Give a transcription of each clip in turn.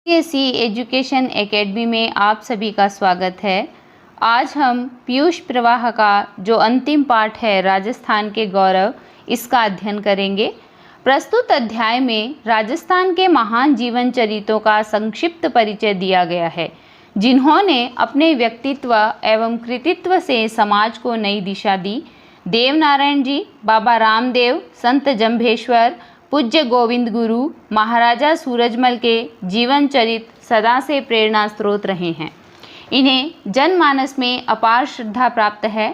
CBSE education academy में आप सभी का स्वागत है। आज हम पीयूष प्रवाह का जो अंतिम पाठ है राजस्थान के गौरव, इसका अध्ययन करेंगे। प्रस्तुत अध्याय में राजस्थान के महान जीवन चरित्रों का संक्षिप्त परिचय दिया गया है, जिन्होंने अपने व्यक्तित्व एवं कृतित्व से समाज को नई दिशा दी। देवनारायण जी, बाबा रामदेव, संत जंभेश्वर, पूज्य गोविंद गुरु, महाराजा सूरजमल के जीवन चरित्र सदा से प्रेरणा स्रोत रहे हैं। इन्हें जनमानस में अपार श्रद्धा प्राप्त है।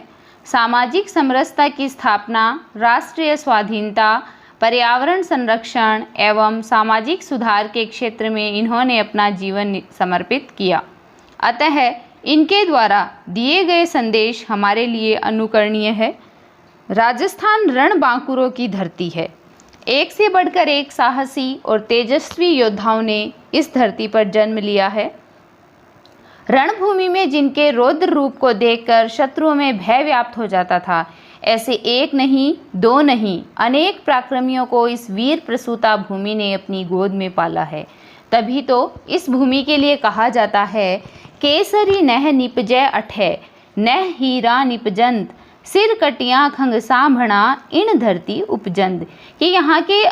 सामाजिक समरसता की स्थापना, राष्ट्रीय स्वाधीनता, पर्यावरण संरक्षण एवं सामाजिक सुधार के क्षेत्र में इन्होंने अपना जीवन समर्पित किया। अतः इनके द्वारा दिए गए संदेश हमारे लिए अनुकरणीय है। राजस्थान रणबांकुरों की धरती है। एक से बढ़कर एक साहसी और तेजस्वी योद्धाओं ने इस धरती पर जन्म लिया है। रणभूमि में जिनके रौद्र रूप को देखकर शत्रुओं में भय व्याप्त हो जाता था, ऐसे एक नहीं, दो नहीं, अनेक पराक्रमियों को इस वीर प्रसूता भूमि ने अपनी गोद में पाला है। तभी तो इस भूमि के लिए कहा जाता है, केसरी नह निपजै अठै, नह हीरा निपजंत, सिर कटियाँ खंग सांभणा, इन धरती उपजंद। कि यहाँ के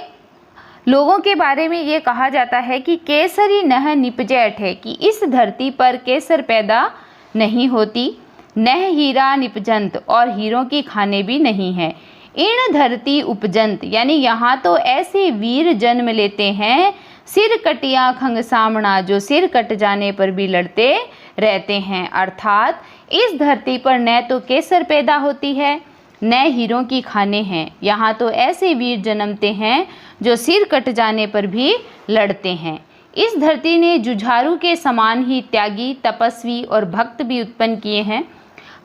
लोगों के बारे में ये कहा जाता है कि केसरी नह निपजैठ है, कि इस धरती पर केसर पैदा नहीं होती, नह हीरा निपजंत, और हीरों की खाने भी नहीं है। इन धरती उपजंत, यानी यहाँ तो ऐसे वीर जन्म लेते हैं, सिर कटिया खंग सामना, जो सिर कट जाने पर भी लड़ते रहते हैं। अर्थात इस धरती पर न तो केसर पैदा होती है, न हीरों की खाने हैं। यहाँ तो ऐसे वीर जन्मते हैं जो सिर कट जाने पर भी लड़ते हैं। इस धरती ने जुझारू के समान ही त्यागी, तपस्वी और भक्त भी उत्पन्न किए हैं।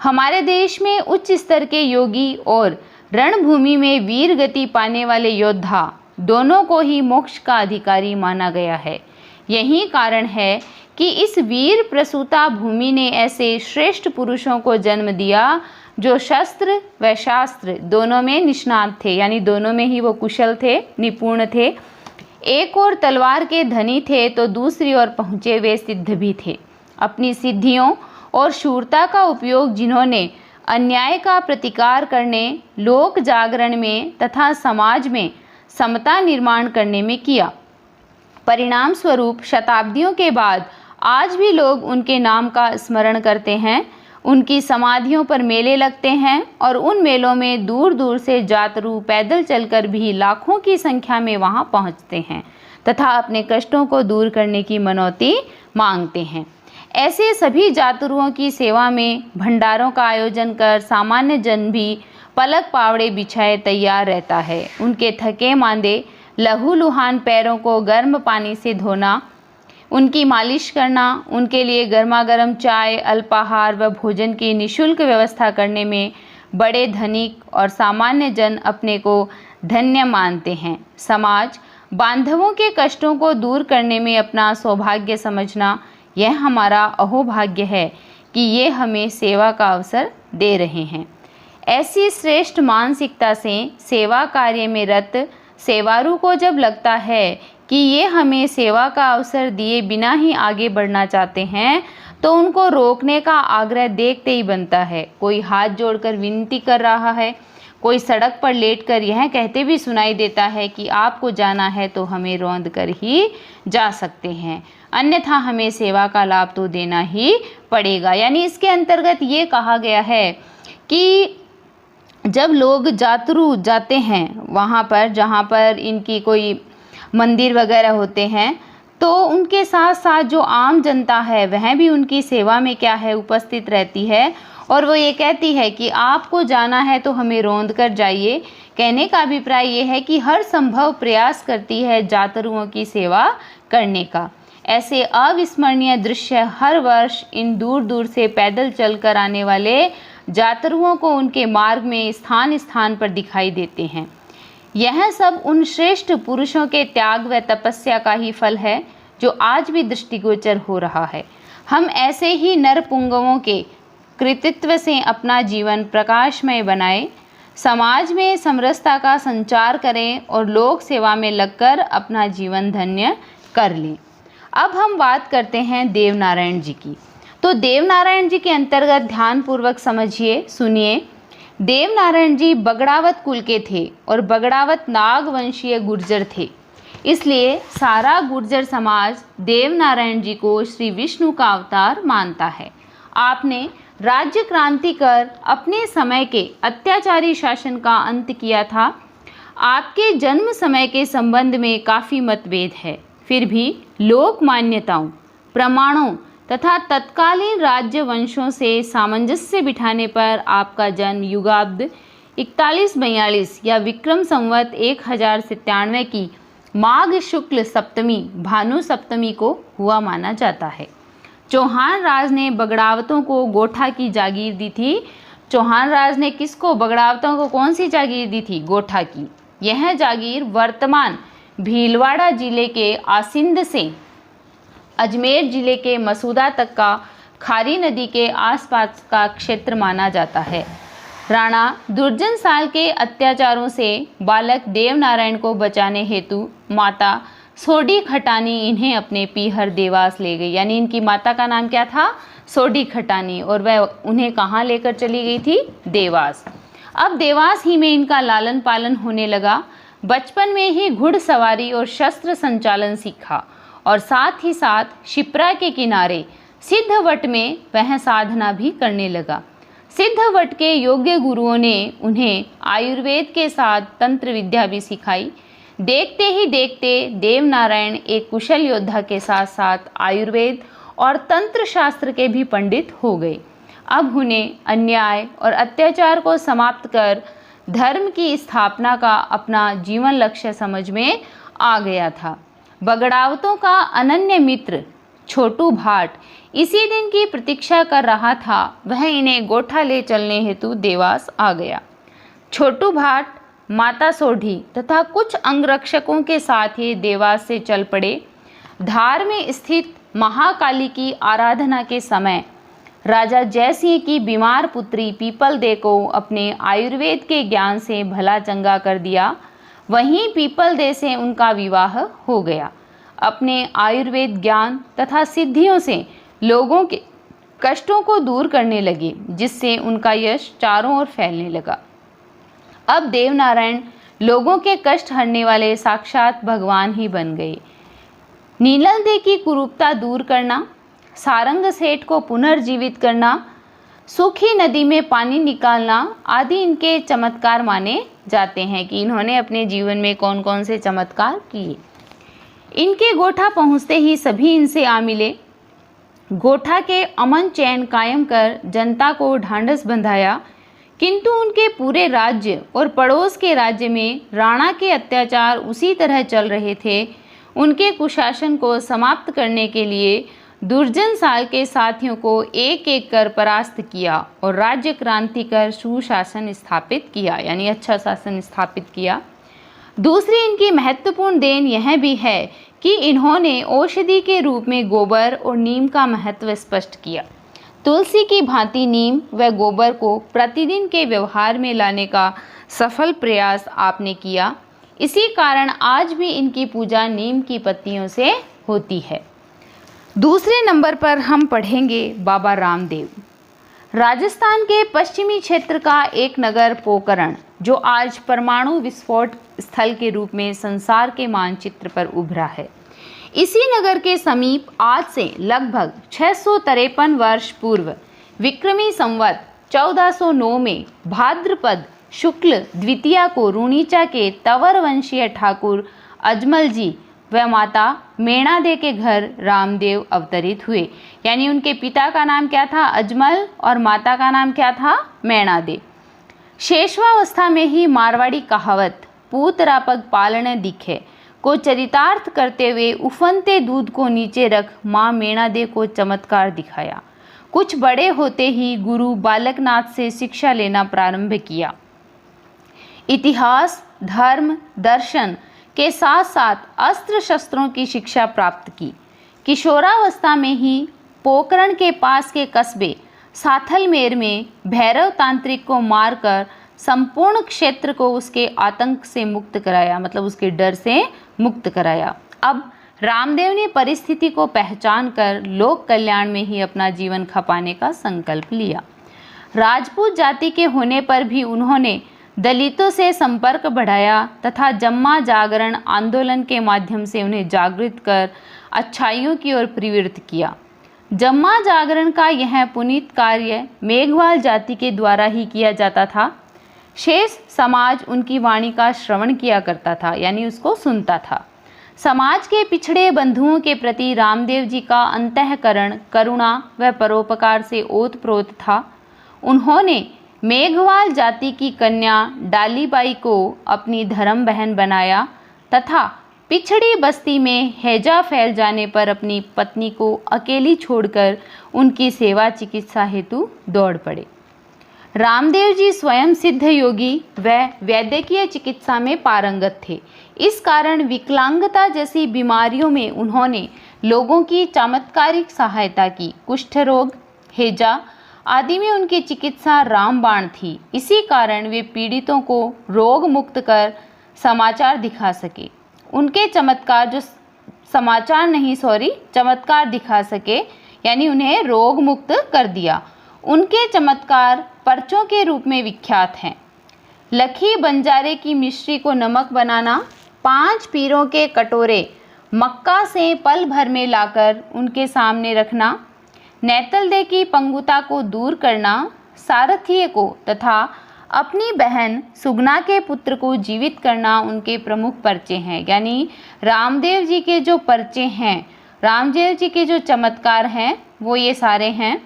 हमारे देश में उच्च स्तर के योगी और रणभूमि में वीर गति पाने वाले योद्धा दोनों को ही मोक्ष का अधिकारी माना गया है। यही कारण है कि इस वीर प्रसूता भूमि ने ऐसे श्रेष्ठ पुरुषों को जन्म दिया जो शस्त्र व शास्त्र दोनों में निष्णात थे, यानी दोनों में ही वो कुशल थे, निपुण थे। एक और तलवार के धनी थे तो दूसरी ओर पहुँचे वे सिद्ध भी थे। अपनी सिद्धियों और शूरता का उपयोग जिन्होंने अन्याय का प्रतिकार करने, लोक जागरण में तथा समाज में समता निर्माण करने में किया। परिणाम स्वरूप शताब्दियों के बाद आज भी लोग उनके नाम का स्मरण करते हैं। उनकी समाधियों पर मेले लगते हैं और उन मेलों में दूर दूर से जातरू पैदल चलकर भी लाखों की संख्या में वहां पहुंचते हैं तथा अपने कष्टों को दूर करने की मनौती मांगते हैं। ऐसे सभी जातरुओं की सेवा में भंडारों का आयोजन कर सामान्य जन भी पलक पावड़े बिछाए तैयार रहता है। उनके थके मांदे लहूलुहान पैरों को गर्म पानी से धोना, उनकी मालिश करना, उनके लिए गर्मा गर्म चाय, अल्पाहार व भोजन की निःशुल्क व्यवस्था करने में बड़े धनिक और सामान्य जन अपने को धन्य मानते हैं। समाज बांधवों के कष्टों को दूर करने में अपना सौभाग्य समझना, यह हमारा अहोभाग्य है कि ये हमें सेवा का अवसर दे रहे हैं। ऐसी श्रेष्ठ मानसिकता से सेवा कार्य में रत सेवारू को जब लगता है कि ये हमें सेवा का अवसर दिए बिना ही आगे बढ़ना चाहते हैं, तो उनको रोकने का आग्रह देखते ही बनता है। कोई हाथ जोड़कर विनती कर रहा है, कोई सड़क पर लेटकर यह कहते भी सुनाई देता है कि आपको जाना है तो हमें रौंद कर ही जा सकते हैं, अन्यथा हमें सेवा का लाभ तो देना ही पड़ेगा। यानी इसके अंतर्गत ये कहा गया है कि जब लोग जातरू जाते हैं वहाँ पर जहाँ पर इनकी कोई मंदिर वगैरह होते हैं, तो उनके साथ साथ जो आम जनता है वह भी उनकी सेवा में क्या है, उपस्थित रहती है। और वो ये कहती है कि आपको जाना है तो हमें रौंद कर जाइए। कहने का अभिप्राय ये है कि हर संभव प्रयास करती है जातरुओं की सेवा करने का। ऐसे अविस्मरणीय दृश्य हर वर्ष इन दूर दूर से पैदल चलकर आने वाले जातरुओं को उनके मार्ग में स्थान स्थान पर दिखाई देते हैं। यह सब उन श्रेष्ठ पुरुषों के त्याग व तपस्या का ही फल है जो आज भी दृष्टिगोचर हो रहा है। हम ऐसे ही नरपुंगवों के कृतित्व से अपना जीवन प्रकाशमय बनाएं, समाज में समरसता का संचार करें और लोक सेवा में लगकर अपना जीवन धन्य कर लें। अब हम बात करते हैं देवनारायण जी की। तो देवनारायण जी के अंतर्गत ध्यानपूर्वक समझिए, सुनिए। देवनारायण जी बगड़ावत कुल के थे और बगड़ावत नागवंशीय गुर्जर थे। इसलिए सारा गुर्जर समाज देवनारायण जी को श्री विष्णु का अवतार मानता है। आपने राज्य क्रांति कर अपने समय के अत्याचारी शासन का अंत किया था। आपके जन्म समय के संबंध में काफ़ी मतभेद है, फिर भी लोक मान्यताओं, प्रमाणों तथा तत्कालीन राज्य वंशों से सामंजस्य बिठाने पर आपका जन्म युगाब्द 4142 या विक्रम संवत 1097 की माघ शुक्ल सप्तमी भानु सप्तमी को हुआ माना जाता है। चौहान राज ने बगड़ावतों को गोठा की जागीर दी थी। चौहान राज ने किसको, बगड़ावतों को कौन सी जागीर दी थी? गोठा की। यह जागीर वर्तमान भीलवाड़ा जिले के आसिंद से अजमेर जिले के मसूदा तक का खारी नदी के आसपास का क्षेत्र माना जाता है। राणा दुर्जन साल के अत्याचारों से बालक देवनारायण को बचाने हेतु माता सोडी खटानी इन्हें अपने पीहर देवास ले गई। यानी इनकी माता का नाम क्या था? सोडी खटानी। और वह उन्हें कहाँ लेकर चली गई थी? देवास। अब देवास ही में इनका लालन पालन होने लगा। बचपन में ही घुड़सवारी और शस्त्र संचालन सीखा और साथ ही साथ शिप्रा के किनारे सिद्धवट में वह साधना भी करने लगा। सिद्धवट के योग्य गुरुओं ने उन्हें आयुर्वेद के साथ तंत्र विद्या भी सिखाई। देखते ही देखते देवनारायण एक कुशल योद्धा के साथ साथ आयुर्वेद और तंत्र शास्त्र के भी पंडित हो गए। अब उन्हें अन्याय और अत्याचार को समाप्त कर धर्म की स्थापना का अपना जीवन लक्ष्य समझ में आ गया था। बगड़ावतों का अनन्य मित्र छोटू भाट इसी दिन की प्रतीक्षा कर रहा था। वह इन्हें गोठा ले चलने हेतु देवास आ गया। छोटू भाट माता सोढ़ी तथा कुछ अंगरक्षकों के साथ ही देवास से चल पड़े। धार में स्थित महाकाली की आराधना के समय राजा जयसिंह की बीमार पुत्री पीपल दे को अपने आयुर्वेद के ज्ञान से भला चंगा कर दिया। वहीं पीपल दे से उनका विवाह हो गया। अपने आयुर्वेद ज्ञान तथा सिद्धियों से लोगों के कष्टों को दूर करने लगे, जिससे उनका यश चारों ओर फैलने लगा। अब देवनारायण लोगों के कष्ट हरने वाले साक्षात भगवान ही बन गए। नीलल दे की कुरूपता दूर करना, सारंग सेठ को पुनर्जीवित करना, सूखी नदी में पानी निकालना आदि इनके चमत्कार माने जाते हैं कि इन्होंने अपने जीवन में कौन कौन से चमत्कार किए। इनके गोठा पहुंचते ही सभी इनसे आ मिले। गोठा के अमन चैन कायम कर जनता को ढांढस बंधाया, किंतु उनके पूरे राज्य और पड़ोस के राज्य में राणा के अत्याचार उसी तरह चल रहे थे। उनके कुशासन को समाप्त करने के लिए दुर्जन साल के साथियों को एक एक कर परास्त किया और राज्य क्रांति कर सुशासन स्थापित किया, यानी अच्छा शासन स्थापित किया। दूसरी इनकी महत्वपूर्ण देन यह भी है कि इन्होंने औषधि के रूप में गोबर और नीम का महत्व स्पष्ट किया। तुलसी की भांति नीम व गोबर को प्रतिदिन के व्यवहार में लाने का सफल प्रयास आपने किया। इसी कारण आज भी इनकी पूजा नीम की पत्तियों से होती है। दूसरे नंबर पर हम पढ़ेंगे बाबा रामदेव। राजस्थान के पश्चिमी क्षेत्र का एक नगर पोकरण, जो आज परमाणु विस्फोट स्थल के रूप में संसार के मानचित्र पर उभरा है। इसी नगर के समीप आज से लगभग 653 वर्ष पूर्व विक्रमी संवत 1409 में भाद्रपद शुक्ल द्वितीया को रूणीचा के तंवर वंशीय ठाकुर अजमल जी व माता मेणा दे के घर रामदेव अवतरित हुए। यानी उनके पिता का नाम क्या था? अजमल, और माता का नाम क्या था? मेणा दे। शेषवावस्था में ही मारवाड़ी कहावत पूतरा पग पालने दिखे को चरितार्थ करते हुए उफनते दूध को नीचे रख माँ मेणा दे को चमत्कार दिखाया। कुछ बड़े होते ही गुरु बालकनाथ से शिक्षा लेना प्रारंभ किया। इतिहास, धर्म, दर्शन के साथ साथ अस्त्र शस्त्रों की शिक्षा प्राप्त की। किशोरावस्था में ही पोकरण के पास के कस्बे साथलमेर में भैरव तांत्रिक को मारकर संपूर्ण क्षेत्र को उसके आतंक से मुक्त कराया, मतलब उसके डर से मुक्त कराया। अब रामदेव ने परिस्थिति को पहचान कर लोक कल्याण में ही अपना जीवन खपाने का संकल्प लिया। राजपूत जाति के होने पर भी उन्होंने दलितों से संपर्क बढ़ाया तथा जम्मा जागरण आंदोलन के माध्यम से उन्हें जागृत कर अच्छाइयों की ओर प्रवृत्त किया। जम्मा जागरण का यह पुनीत कार्य मेघवाल जाति के द्वारा ही किया जाता था। शेष समाज उनकी वाणी का श्रवण किया करता था, यानी उसको सुनता था। समाज के पिछड़े बंधुओं के प्रति रामदेव जी का अंतःकरण करुणा व परोपकार से ओतप्रोत था। उन्होंने मेघवाल जाति की कन्या डालीबाई को अपनी धर्म बहन बनाया तथा पिछड़ी बस्ती में हैजा फैल जाने पर अपनी पत्नी को अकेली छोड़कर उनकी सेवा चिकित्सा हेतु दौड़ पड़े। रामदेव जी स्वयं सिद्ध योगी व वैद्यकीय चिकित्सा में पारंगत थे। इस कारण विकलांगता जैसी बीमारियों में उन्होंने लोगों की चमत्कारिक सहायता की। कुष्ठ रोग, हैजा आदि में उनकी चिकित्सा रामबाण थी। इसी कारण वे पीड़ितों को रोग मुक्त कर समाचार दिखा सके। उनके चमत्कार चमत्कार दिखा सके, यानी उन्हें रोग मुक्त कर दिया। उनके चमत्कार पर्चों के रूप में विख्यात हैं। लखी बंजारे की मिश्री को नमक बनाना, 5 पीरों के कटोरे मक्का से पल भर में लाकर उनके सामने रखना, नैतलदे की पंगुता को दूर करना, सारथिये को तथा अपनी बहन सुगना के पुत्र को जीवित करना उनके प्रमुख पर्चे हैं। यानी रामदेव जी के जो पर्चे हैं, रामदेव जी के जो चमत्कार हैं वो ये सारे हैं।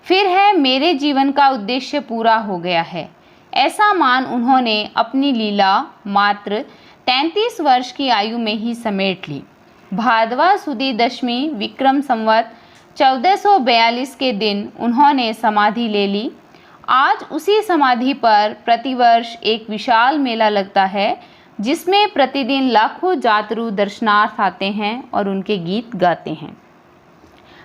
फिर है मेरे जीवन का उद्देश्य पूरा हो गया है, ऐसा मान उन्होंने अपनी लीला मात्र 33 वर्ष की आयु में ही समेट ली। भादवा सुदी दशमी विक्रम संवत 1442 के दिन उन्होंने समाधि ले ली। आज उसी समाधि पर प्रतिवर्ष एक विशाल मेला लगता है, जिसमें प्रतिदिन लाखों जातरू दर्शनार्थ आते हैं और उनके गीत गाते हैं।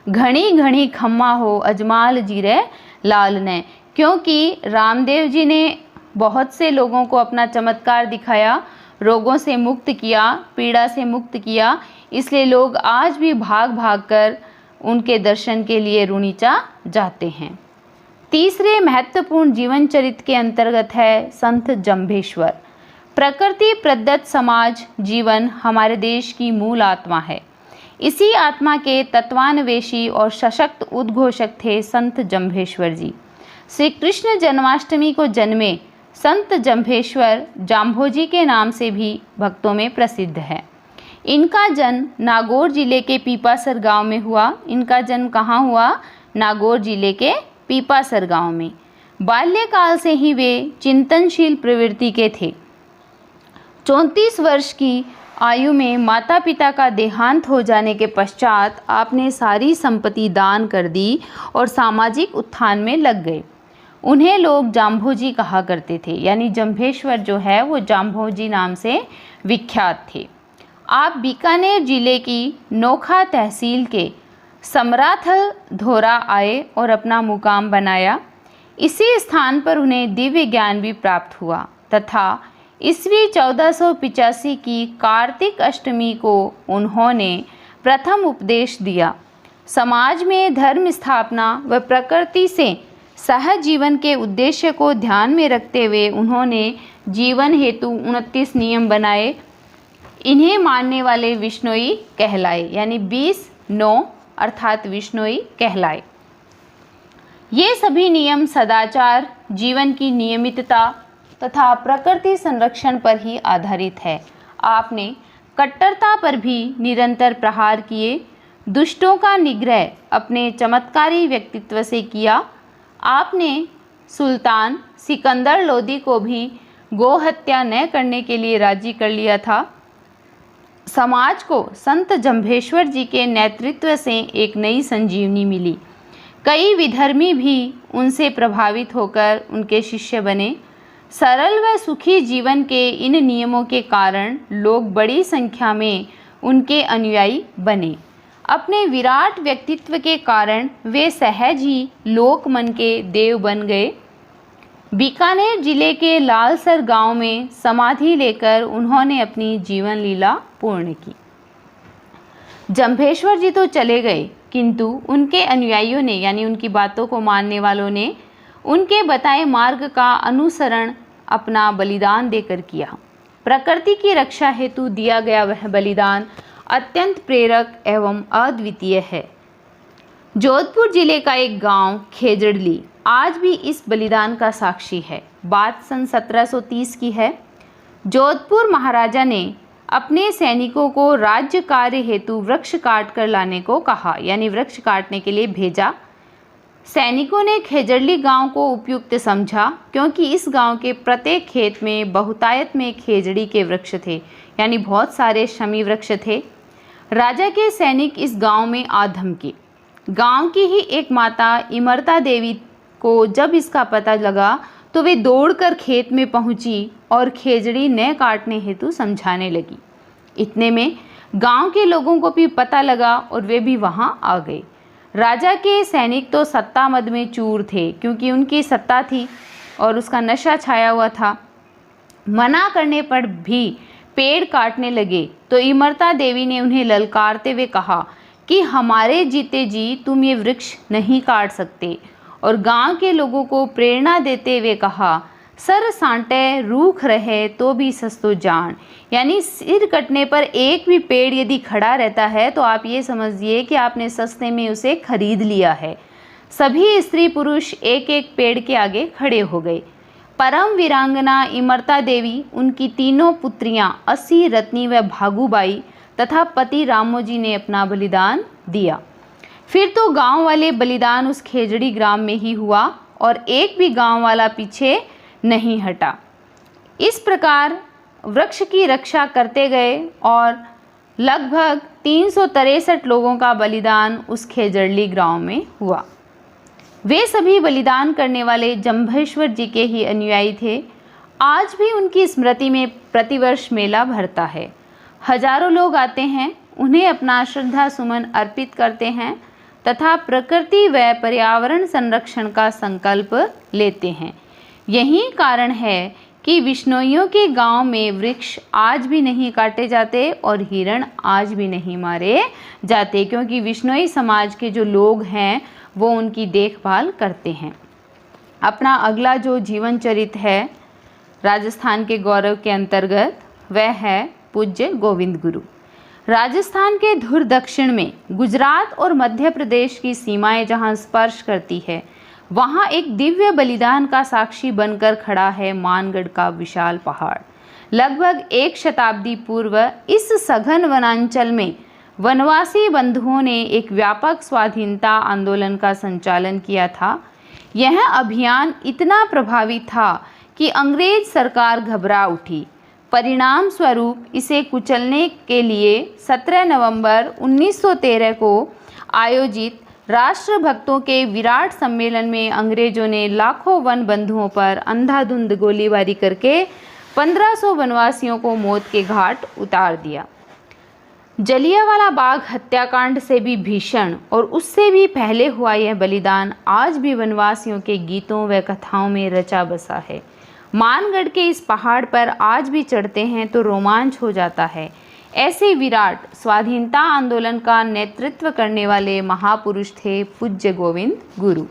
घनी घनी खम्मा हो अजमाल जीरे लाल ने, क्योंकि रामदेव जी ने बहुत से लोगों को अपना चमत्कार दिखाया, रोगों से मुक्त किया, पीड़ा से मुक्त किया, इसलिए लोग आज भी भाग भाग कर उनके दर्शन के लिए रुणीचा जाते हैं। तीसरे महत्वपूर्ण जीवन चरित्र के अंतर्गत है संत जंभेश्वर। प्रकृति प्रदत्त समाज जीवन हमारे देश की मूल आत्मा है। इसी आत्मा के तत्वान्वेषी और सशक्त उद्घोषक थे संत जंभेश्वर जी। श्री कृष्ण जन्माष्टमी को जन्मे संत जंभेश्वर जाम्भोजी के नाम से भी भक्तों में प्रसिद्ध है। इनका जन्म नागौर जिले के पीपासर गांव में हुआ। इनका जन्म कहाँ हुआ? नागौर जिले के पीपासर गांव में। बाल्यकाल से ही वे चिंतनशील प्रवृत्ति के थे। 34 वर्ष की आयु में माता पिता का देहांत हो जाने के पश्चात आपने सारी संपत्ति दान कर दी और सामाजिक उत्थान में लग गए। उन्हें लोग जाम्भोजी कहा करते थे, यानी जंभेश्वर जो है वो जाम्भोजी नाम से विख्यात थे। आप बीकानेर जिले की नोखा तहसील के समराथल धोरा आए और अपना मुकाम बनाया। इसी स्थान पर उन्हें दिव्य ज्ञान भी प्राप्त हुआ तथा ईस्वी 1485 की कार्तिक अष्टमी को उन्होंने प्रथम उपदेश दिया। समाज में धर्म स्थापना व प्रकृति से सहज जीवन के उद्देश्य को ध्यान में रखते हुए उन्होंने जीवन हेतु 29 नियम बनाए। इन्हें मानने वाले विष्णोई कहलाए, यानी 20-9 अर्थात विष्णोई कहलाए। ये सभी नियम सदाचार, जीवन की नियमितता तथा प्रकृति संरक्षण पर ही आधारित है। आपने कट्टरता पर भी निरंतर प्रहार किए, दुष्टों का निग्रह अपने चमत्कारी व्यक्तित्व से किया। आपने सुल्तान सिकंदर लोदी को भी गोहत्या न करने के लिए राजी कर लिया था। समाज को संत जंभेश्वर जी के नेतृत्व से एक नई संजीवनी मिली। कई विधर्मी भी उनसे प्रभावित होकर उनके शिष्य बने। सरल व सुखी जीवन के इन नियमों के कारण लोग बड़ी संख्या में उनके अनुयायी बने। अपने विराट व्यक्तित्व के कारण वे सहज ही लोक मन के देव बन गए। बीकानेर जिले के लालसर गांव में समाधि लेकर उन्होंने अपनी जीवन लीला पूर्ण की। जंभेश्वर जी तो चले गए, किंतु उनके अनुयायियों ने यानी उनकी बातों को मानने वालों ने उनके बताए मार्ग का अनुसरण अपना बलिदान देकर किया। प्रकृति की रक्षा हेतु दिया गया वह बलिदान अत्यंत प्रेरक एवं अद्वितीय है। जोधपुर जिले का एक गांव खेजड़ली आज भी इस बलिदान का साक्षी है। बात सन 1730 की है। जोधपुर महाराजा ने अपने सैनिकों को राज्य कार्य हेतु वृक्ष काट कर लाने को कहा, यानी वृक्ष काटने के लिए भेजा। सैनिकों ने खेजड़ली गांव को उपयुक्त समझा, क्योंकि इस गांव के प्रत्येक खेत में बहुतायत में खेजड़ी के वृक्ष थे, यानी बहुत सारे शमी वृक्ष थे। राजा के सैनिक इस गांव में आ धमके। गांव की ही एक माता इमरता देवी को जब इसका पता लगा तो वे दौड़कर खेत में पहुंची और खेजड़ी न काटने हेतु समझाने लगी। इतने में गांव के लोगों को भी पता लगा और वे भी वहां आ गए। राजा के सैनिक तो सत्ता मद में चूर थे, क्योंकि उनकी सत्ता थी और उसका नशा छाया हुआ था। मना करने पर भी पेड़ काटने लगे तो इमरता देवी ने उन्हें ललकारते हुए कहा कि हमारे जीते जी तुम ये वृक्ष नहीं काट सकते, और गांव के लोगों को प्रेरणा देते हुए कहा, सर सांटे रूख रहे तो भी सस्तो जान, यानी सिर कटने पर एक भी पेड़ यदि खड़ा रहता है तो आप ये समझिए कि आपने सस्ते में उसे खरीद लिया है। सभी स्त्री पुरुष एक एक पेड़ के आगे खड़े हो गए। परम वीरांगना इमरता देवी, उनकी तीनों पुत्रियां अस्सी, रत्नी व भागुबाई तथा पति रामोजी ने अपना बलिदान दिया। फिर तो गांव वाले बलिदान उस खेजड़ी ग्राम में ही हुआ और एक भी गांव वाला पीछे नहीं हटा। इस प्रकार वृक्ष की रक्षा करते गए और लगभग 363 लोगों का बलिदान उस खेजड़ली गांव में हुआ। वे सभी बलिदान करने वाले जंभेश्वर जी के ही अनुयायी थे। आज भी उनकी स्मृति में प्रतिवर्ष मेला भरता है। हजारों लोग आते हैं, उन्हें अपना श्रद्धा सुमन अर्पित करते हैं तथा प्रकृति व पर्यावरण संरक्षण का संकल्प लेते हैं। यही कारण है कि विश्नोइयों के गांव में वृक्ष आज भी नहीं काटे जाते और हिरण आज भी नहीं मारे जाते, क्योंकि विश्नोई समाज के जो लोग हैं वो उनकी देखभाल करते हैं। अपना अगला जो जीवन चरित है राजस्थान के गौरव के अंतर्गत, वह है पूज्य गोविंद गुरु। राजस्थान के धुर दक्षिण में गुजरात और मध्य प्रदेश की सीमाएं जहां स्पर्श करती है, वहां एक दिव्य बलिदान का साक्षी बनकर खड़ा है मानगढ़ का विशाल पहाड़। लगभग 1 शताब्दी पूर्व इस सघन वनांचल में वनवासी बंधुओं ने एक व्यापक स्वाधीनता आंदोलन का संचालन किया था। यह अभियान इतना प्रभावी था कि अंग्रेज सरकार घबरा उठी। परिणाम स्वरूप इसे कुचलने के लिए 17 नवंबर 1913 को आयोजित राष्ट्रभक्तों के विराट सम्मेलन में अंग्रेजों ने लाखों वन बंधुओं पर अंधाधुंध गोलीबारी करके 1500 वनवासियों को मौत के घाट उतार दिया। जलियांवाला बाग हत्याकांड से भी भीषण और उससे भी पहले हुआ यह बलिदान आज भी वनवासियों के गीतों व कथाओं में रचा बसा है। मानगढ़ के इस पहाड़ पर आज भी चढ़ते हैं तो रोमांच हो जाता है। ऐसे विराट स्वाधीनता आंदोलन का नेतृत्व करने वाले महापुरुष थे पूज्य गोविंद गुरु।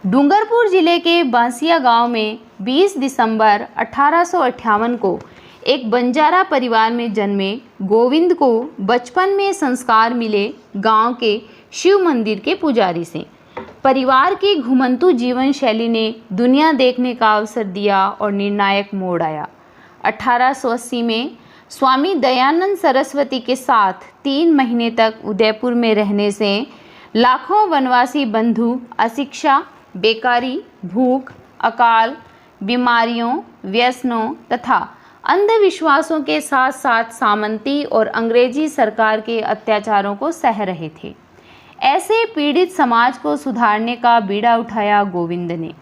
डूंगरपुर जिले के बांसिया गांव में 20 दिसंबर 1858 को एक बंजारा परिवार में जन्मे गोविंद को बचपन में संस्कार मिले गांव के शिव मंदिर के पुजारी से। परिवार की घुमंतु जीवन शैली ने दुनिया देखने का अवसर दिया और निर्णायक मोड़ आया। 1880 में स्वामी दयानंद सरस्वती के साथ 3 महीने तक उदयपुर में रहने से लाखों वनवासी बंधु अशिक्षा, बेकारी, भूख, अकाल, बीमारियों, व्यसनों तथा अंधविश्वासों के साथ साथ सामंती और अंग्रेजी सरकार के अत्याचारों को सह रहे थे। ऐसे पीड़ित समाज को सुधारने का बीड़ा उठाया गोविंद ने।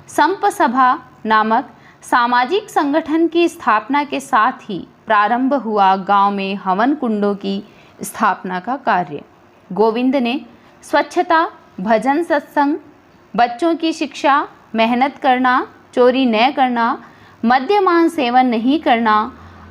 संप सभा नामक सामाजिक संगठन की स्थापना के साथ ही प्रारंभ हुआ गांव में हवन कुंडों की स्थापना का कार्य। गोविंद ने स्वच्छता, भजन सत्संग, बच्चों की शिक्षा, मेहनत करना, चोरी न करना, मद्यपान सेवन नहीं करना,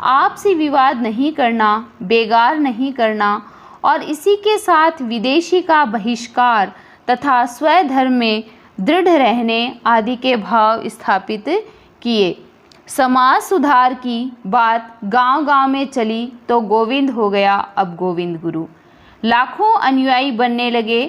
आपसी विवाद नहीं करना, बेगार नहीं करना और इसी के साथ विदेशी का बहिष्कार तथा स्वधर्म में दृढ़ रहने आदि के भाव स्थापित किए। समाज सुधार की बात गांव-गांव में चली तो गोविंद हो गया अब गोविंद गुरु। लाखों अनुयायी बनने लगे,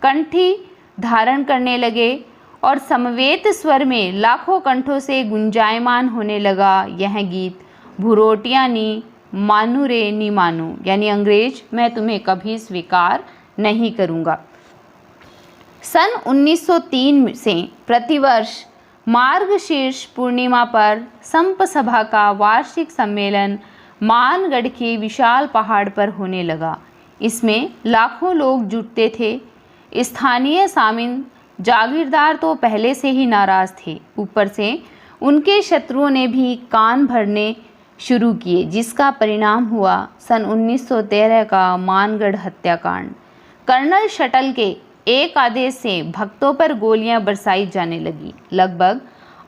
कंठी धारण करने लगे और समवेत स्वर में लाखों कंठों से गुंजायमान होने लगा यह गीत, भुरोटिया नी मानू रे नी मानू, यानी अंग्रेज मैं तुम्हें कभी स्वीकार नहीं करूँगा। सन 1903 से प्रतिवर्ष मार्गशीर्ष पूर्णिमा पर संप सभा का वार्षिक सम्मेलन मानगढ़ के विशाल पहाड़ पर होने लगा। इसमें लाखों लोग जुटते थे। स्थानीय सामिन जागीरदार तो पहले से ही नाराज थे, ऊपर से उनके शत्रुओं ने भी कान भरने शुरू किए, जिसका परिणाम हुआ सन 1913 का मानगढ़ हत्याकांड। कर्नल शटल के एक आदेश से भक्तों पर गोलियां बरसाई जाने लगी। लगभग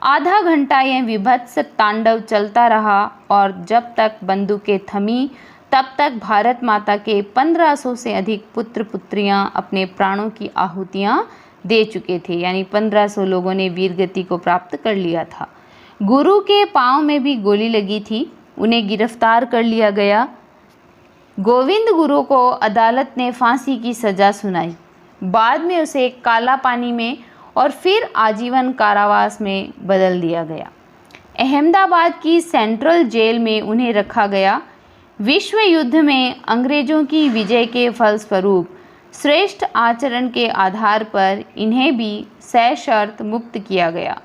आधा घंटा यह विभत्स तांडव चलता रहा और जब तक बंदूकें थमी तब तक भारत माता के 1500 से अधिक पुत्र पुत्रियां अपने प्राणों की आहुतियां दे चुके थे, यानी 1500 लोगों ने वीरगति को प्राप्त कर लिया था। गुरु के पांव में भी गोली लगी थी, उन्हें गिरफ्तार कर लिया गया। गोविंद गुरु को अदालत ने फांसी की सज़ा सुनाई। बाद में उसे काला पानी में और फिर आजीवन कारावास में बदल दिया गया। अहमदाबाद की सेंट्रल जेल में उन्हें रखा गया। विश्व युद्ध में अंग्रेज़ों की विजय के फलस्वरूप श्रेष्ठ आचरण के आधार पर इन्हें भी सशर्त मुक्त किया गया।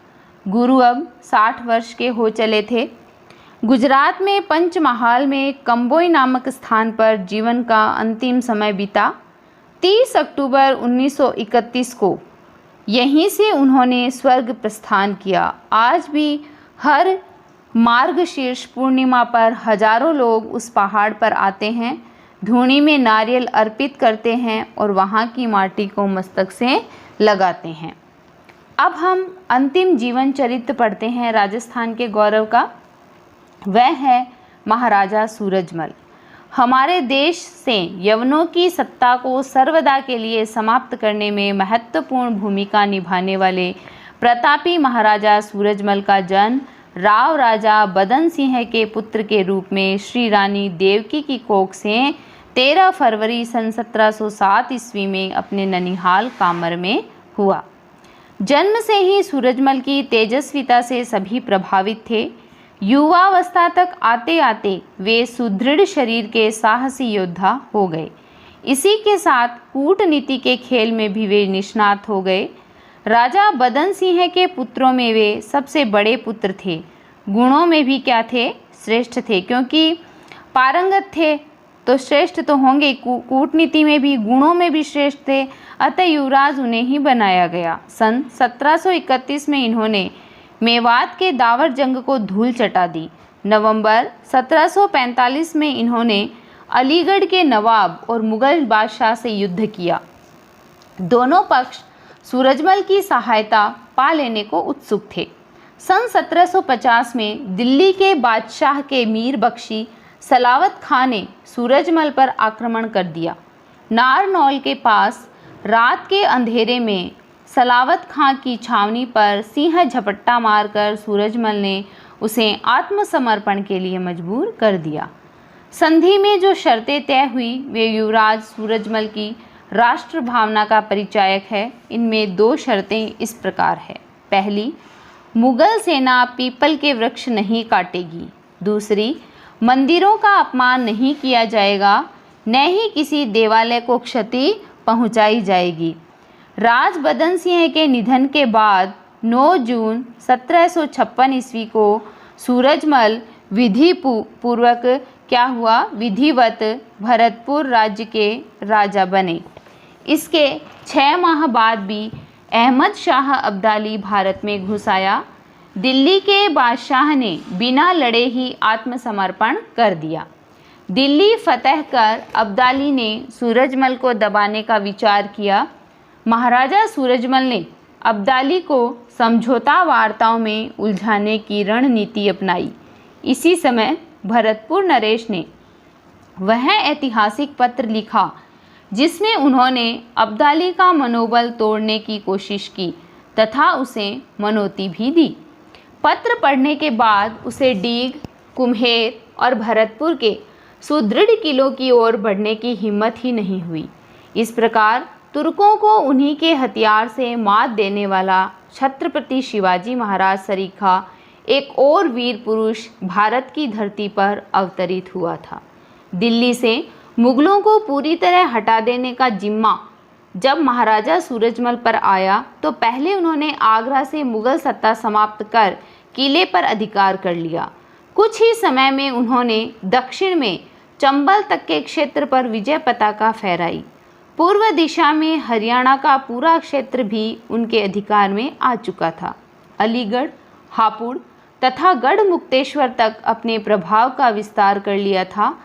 गुरु अब 60 वर्ष के हो चले थे। गुजरात में पंचमहाल में कंबोई नामक स्थान पर जीवन का अंतिम समय बीता। 30 अक्टूबर 1931 को यहीं से उन्होंने स्वर्ग प्रस्थान किया। आज भी हर मार्गशीर्ष पूर्णिमा पर हजारों लोग उस पहाड़ पर आते हैं, धूनी में नारियल अर्पित करते हैं और वहाँ की माटी को मस्तक से लगाते हैं। अब हम अंतिम जीवन चरित्र पढ़ते हैं राजस्थान के गौरव का। वह है महाराजा सूरजमल। हमारे देश से यवनों की सत्ता को सर्वदा के लिए समाप्त करने में महत्वपूर्ण भूमिका निभाने वाले प्रतापी महाराजा सूरजमल का जन्म राव राजा बदन सिंह के पुत्र के रूप में श्री रानी देवकी की कोख से 13 फरवरी सन 1707 ईस्वी में अपने ननिहाल कामर में हुआ। जन्म से ही सूरजमल की तेजस्विता से सभी प्रभावित थे। युवावस्था तक आते आते वे सुदृढ़ शरीर के साहसी योद्धा हो गए। इसी के साथ कूटनीति के खेल में भी वे निष्णात हो गए। राजा बदन सिंह के पुत्रों में वे सबसे बड़े पुत्र थे। गुणों में भी क्या थे? श्रेष्ठ थे, क्योंकि पारंगत थे तो श्रेष्ठ तो होंगे। कूटनीति में भी, गुणों में भी श्रेष्ठ थे, अतः युवराज उन्हें ही बनाया गया। सन 1731 में इन्होंने मेवात के दावर जंग को धूल चटा दी। नवंबर 1745 में इन्होंने अलीगढ़ के नवाब और मुगल बादशाह से युद्ध किया। दोनों पक्ष सूरजमल की सहायता पा लेने को उत्सुक थे। सन 1750 में दिल्ली के बादशाह के मीर बख्शी सलावत खां ने सूरजमल पर आक्रमण कर दिया। नारनौल के पास रात के अंधेरे में सलावत खां की छावनी पर सिंह झपट्टा मारकर सूरजमल ने उसे आत्मसमर्पण के लिए मजबूर कर दिया। संधि में जो शर्तें तय हुई वे युवराज सूरजमल की राष्ट्र भावना का परिचायक है। इनमें 2 शर्तें इस प्रकार है। पहली, मुगल सेना पीपल के वृक्ष नहीं काटेगी। दूसरी, मंदिरों का अपमान नहीं किया जाएगा, न ही किसी देवालय को क्षति पहुंचाई जाएगी। राज बदन सिंह के निधन के बाद 9 जून 1756 ईस्वी को सूरजमल विधि पूर्वक क्या हुआ? विधिवत भरतपुर राज्य के राजा बने। इसके 6 माह बाद भी अहमद शाह अब्दाली भारत में घुस आया। दिल्ली के बादशाह ने बिना लड़े ही आत्मसमर्पण कर दिया। दिल्ली फतह कर अब्दाली ने सूरजमल को दबाने का विचार किया। महाराजा सूरजमल ने अब्दाली को समझौता वार्ताओं में उलझाने की रणनीति अपनाई। इसी समय भरतपुर नरेश ने वह ऐतिहासिक पत्र लिखा जिसमें उन्होंने अब्दाली का मनोबल तोड़ने की कोशिश की तथा उसे मनौती भी दी। पत्र पढ़ने के बाद उसे डीग, कुम्हेर और भरतपुर के सुदृढ़ किलों की ओर बढ़ने की हिम्मत ही नहीं हुई। इस प्रकार तुर्कों को उन्हीं के हथियार से मात देने वाला छत्रपति शिवाजी महाराज सरीखा एक और वीर पुरुष भारत की धरती पर अवतरित हुआ था। दिल्ली से मुगलों को पूरी तरह हटा देने का जिम्मा जब महाराजा सूरजमल पर आया तो पहले उन्होंने आगरा से मुगल सत्ता समाप्त कर किले पर अधिकार कर लिया। कुछ ही समय में उन्होंने दक्षिण में चंबल तक के क्षेत्र पर विजय पताका फहराई। पूर्व दिशा में हरियाणा का पूरा क्षेत्र भी उनके अधिकार में आ चुका था। अलीगढ़, हापुड़ तथा गढ़मुक्तेश्वर तक अपने प्रभाव का विस्तार कर लिया था।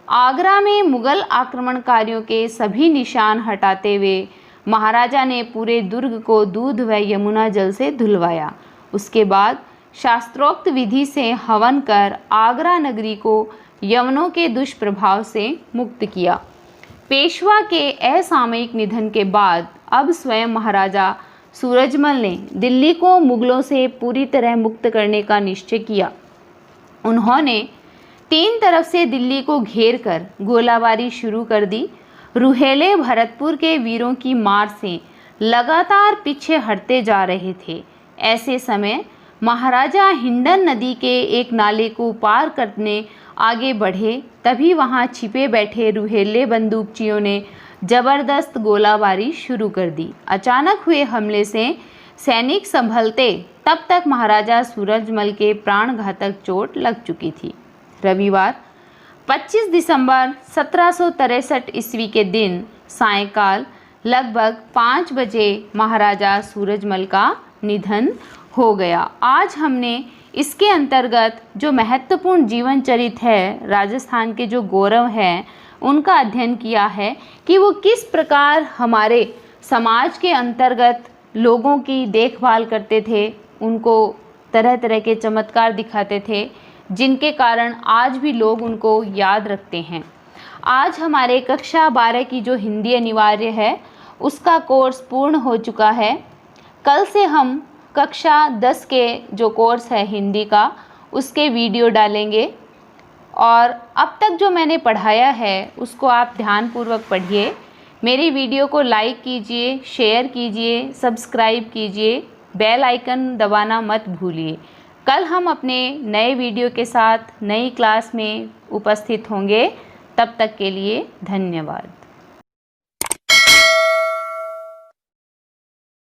आगरा में मुगल आक्रमणकारियों के सभी निशान हटाते हुए महाराजा ने पूरे दुर्ग को दूध व यमुना जल से धुलवाया। उसके बाद शास्त्रोक्त विधि से हवन कर आगरा नगरी को यवनों के दुष्प्रभाव से मुक्त किया। पेशवा के असामयिक निधन के बाद अब स्वयं महाराजा सूरजमल ने दिल्ली को मुगलों से पूरी तरह मुक्त करने का निश्चय किया। उन्होंने तीन तरफ से दिल्ली को घेर कर गोलाबारी शुरू कर दी। रुहेले भरतपुर के वीरों की मार से लगातार पीछे हटते जा रहे थे। ऐसे समय महाराजा हिंडन नदी के एक नाले को पार करने आगे बढ़े, तभी वहां छिपे बैठे रुहेले बंदूकचियों ने जबरदस्त गोलाबारी शुरू कर दी। अचानक हुए हमले से सैनिक संभलते तब तक महाराजा सूरजमल के प्राणघातक चोट लग चुकी थी। रविवार 25 दिसंबर 1763 ईस्वी के दिन सायंकाल लगभग 5 बजे महाराजा सूरजमल का निधन हो गया। आज हमने इसके अंतर्गत जो महत्वपूर्ण जीवन चरित्र है, राजस्थान के जो गौरव हैं, उनका अध्ययन किया है कि वो किस प्रकार हमारे समाज के अंतर्गत लोगों की देखभाल करते थे, उनको तरह तरह के चमत्कार दिखाते थे जिनके कारण आज भी लोग उनको याद रखते हैं। आज हमारे कक्षा 12 की जो हिंदी अनिवार्य है उसका कोर्स पूर्ण हो चुका है। कल से हम कक्षा 10 के जो कोर्स है हिंदी का उसके वीडियो डालेंगे और अब तक जो मैंने पढ़ाया है उसको आप ध्यानपूर्वक पढ़िए। मेरी वीडियो को लाइक कीजिए, शेयर कीजिए, सब्सक्राइब कीजिए, बेल आइकन दबाना मत भूलिए। कल हम अपने नए वीडियो के साथ नई क्लास में उपस्थित होंगे। तब तक के लिए धन्यवाद।